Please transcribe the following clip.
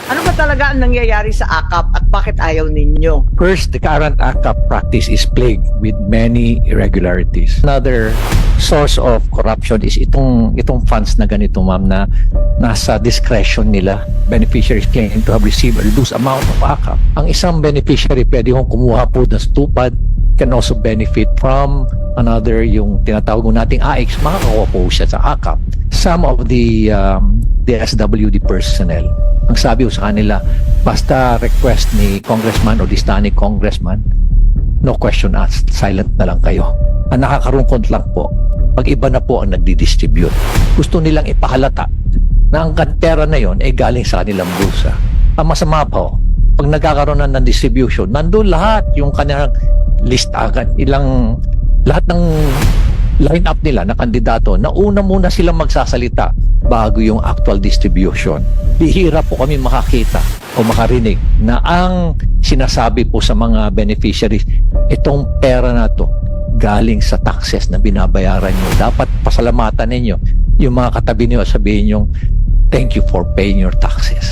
Ano ba talaga ang nangyayari sa AKAP at bakit ayaw ninyo? First, the current AKAP practice is plagued with many irregularities. Another source of corruption is itong funds na ganito, ma'am, na nasa discretion nila. Beneficiaries claim to have received a reduced amount of AKAP. Ang isang beneficiary pwede kong kumuha po ng stupid, can also benefit from another, yung tinatawag nating AX, makakakuha po siya sa AKAP. Some of the SWD personnel, ang sabi ko sa kanila, basta request ni congressman o distanik congressman, no question asked, silent na lang kayo. Ang nakakarungkot lang po, pag iba na po ang nagdi-distribute, gusto nilang ipahalata na ang pera na yon ay galing sa kanilang bulsa. Ang masama po, pag nagkakaroon na ng distribution, nandun lahat yung kanilang list agad, lahat ng line-up nila na kandidato na una muna silang magsasalita bago yung actual distribution. Bihira po kami makakita o makarinig na ang sinasabi po sa mga beneficiaries, itong pera na to galing sa taxes na binabayaran nyo. Dapat pasalamatan ninyo yung mga katabi nyo at sabihin nyo, thank you for paying your taxes.